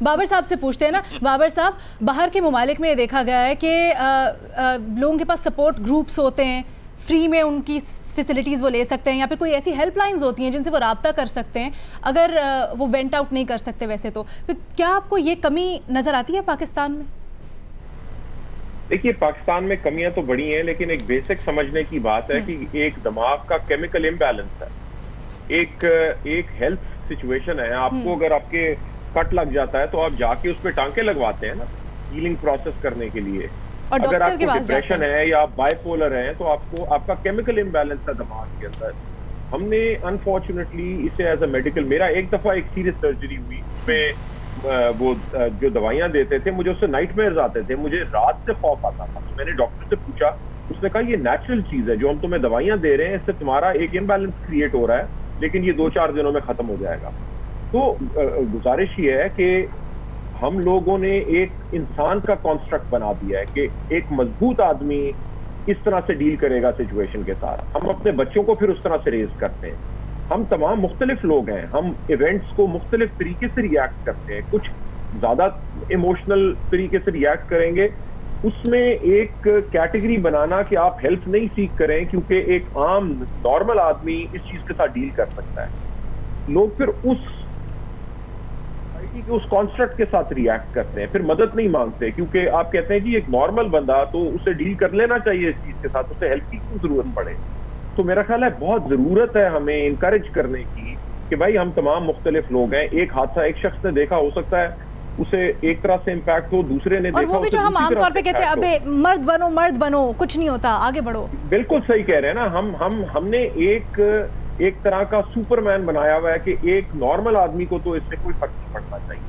बाबर साहब से पूछते हैं ना। बाबर साहब, बाहर के ममालिक में ये देखा गया है कि लोगों के पास सपोर्ट ग्रुप्स होते हैं, फ्री में उनकी फैसिलिटीज़ वो ले सकते हैं, या फिर कोई ऐसी हेल्पलाइंस होती हैं जिनसे वो रब्ता कर सकते हैं अगर वो वेंट आउट नहीं कर सकते वैसे तो क्या आपको ये कमी नज़र आती है पाकिस्तान में? देखिए, पाकिस्तान में कमियां तो बड़ी हैं, लेकिन एक बेसिक समझने की बात है कि एक दिमाग का केमिकल इम्बैलेंस है, एक हेल्थ सिचुएशन है। आपको अगर आपके कट लग जाता है तो आप जाके उस पर टांके लगवाते हैं ना, हीलिंग प्रोसेस करने के लिए। और अगर आपको डिप्रेशन है या आप बाइपोलर हैं तो आपको आपका केमिकल इम्बैलेंस है दिमाग के अंदर। हमने अनफॉर्चुनेटली इसे एज अ मेडिकल, मेरा एक दफा एक सीरियस सर्जरी हुई, उसमें वो जो दवाइयां देते थे मुझे उससे नाइटमेयर्स आते थे, मुझे रात से खौफ आता था। तो मैंने डॉक्टर से पूछा, उसने कहा ये नेचुरल चीज है, जो हम तुम्हें दवाइयां दे रहे हैं इससे तुम्हारा एक इम्बैलेंस क्रिएट हो रहा है, लेकिन ये 2-4 दिनों में खत्म हो जाएगा। तो गुजारिश ये है कि हम लोगों ने एक इंसान का कॉन्स्ट्रक्ट बना दिया है कि एक मजबूत आदमी इस तरह से डील करेगा सिचुएशन के साथ। हम अपने बच्चों को फिर उस तरह से रेज करते हैं। हम तमाम मुख्तलिफ लोग हैं, हम इवेंट्स को मुख्तलिफ तरीके से रिएक्ट करते हैं। कुछ ज्यादा इमोशनल तरीके से रिएक्ट करेंगे, उसमें एक कैटेगरी बनाना कि आप हेल्प नहीं सीख करें, क्योंकि एक आम नॉर्मल आदमी इस चीज के साथ डील कर सकता है। लोग फिर उस कॉन्स्ट्रक्ट के साथ रिएक्ट करते हैं, फिर मदद नहीं मांगते, क्योंकि आप कहते हैं कि एक नॉर्मल बंदा तो उसे डील कर लेना चाहिए इस चीज के साथ, उसे हेल्प की क्यों जरूरत पड़े। तो मेरा ख्याल है बहुत जरूरत है हमें इनकरेज करने की कि भाई हम तमाम मुख्तलिफ लोग हैं। एक हादसा एक शख्स ने देखा, हो सकता है उसे एक तरह से इम्पैक्ट हो, दूसरे ने देखा, वो भी जो हम आमतौर पे कहते हैं अबे मर्द बनो, कुछ नहीं होता, आगे बढ़ो। बिल्कुल सही कह रहे हैं ना। हमने एक तरह का सुपरमैन बनाया हुआ है कि एक नॉर्मल आदमी को तो इससे कोई फर्क नहीं पड़ना चाहिए।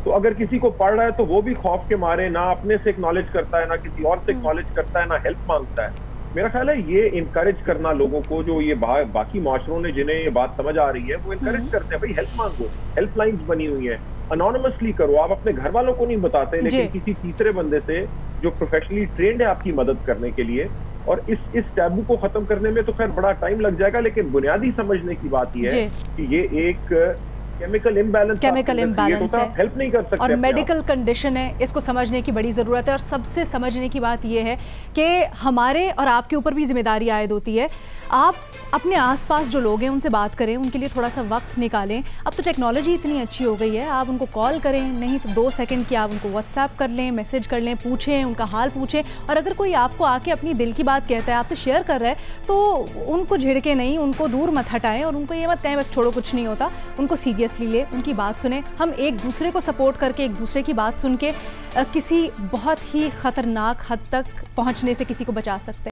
तो अगर किसी को पड़ रहा है तो वो भी खौफ के मारे ना अपने से एक्नॉलेज करता है, ना किसी और से एक्नॉलेज करता है, ना हेल्प मांगता है। मेरा ख्याल है ये इनकरेज करना लोगों को, जो ये बाकी माशरों ने जिन्हें ये बात समझ आ रही है वो इनकरेज करते हैं, भाई हेल्प मांगो, हेल्पलाइंस बनी हुई है, अनोनिमसली करो। आप अपने घर वालों को नहीं बताते, लेकिन किसी तीसरे बंदे से जो प्रोफेशनली ट्रेंड है आपकी मदद करने के लिए। और इस टैबू को खत्म करने में तो खैर बड़ा टाइम लग जाएगा, लेकिन बुनियादी समझने की बात यह है कि ये एक केमिकल इम्बैलेंस है, हेल्प नहीं कर सकते और मेडिकल कंडीशन है, इसको समझने की बड़ी ज़रूरत है। और सबसे समझने की बात यह है कि हमारे और आपके ऊपर भी जिम्मेदारी आयद होती है। आप अपने आसपास जो लोग हैं उनसे बात करें, उनके लिए थोड़ा सा वक्त निकालें। अब तो टेक्नोलॉजी इतनी अच्छी हो गई है, आप उनको कॉल करें, नहीं तो 2 सेकंड की आप उनको व्हाट्सएप कर लें, मैसेज कर लें, पूछें, उनका हाल पूछें। और अगर कोई आपको आके अपनी दिल की बात कहता है, आपसे शेयर कर रहा है, तो उनको झिड़के नहीं, उनको दूर मत हटाएं और उनको ये मत कहें बस छोड़ो कुछ नहीं होता। उनको सीरियसली ले, उनकी बात सुने। हम एक दूसरे को सपोर्ट करके, एक दूसरे की बात सुन के किसी बहुत ही ख़तरनाक हद तक पहुँचने से किसी को बचा सकते हैं।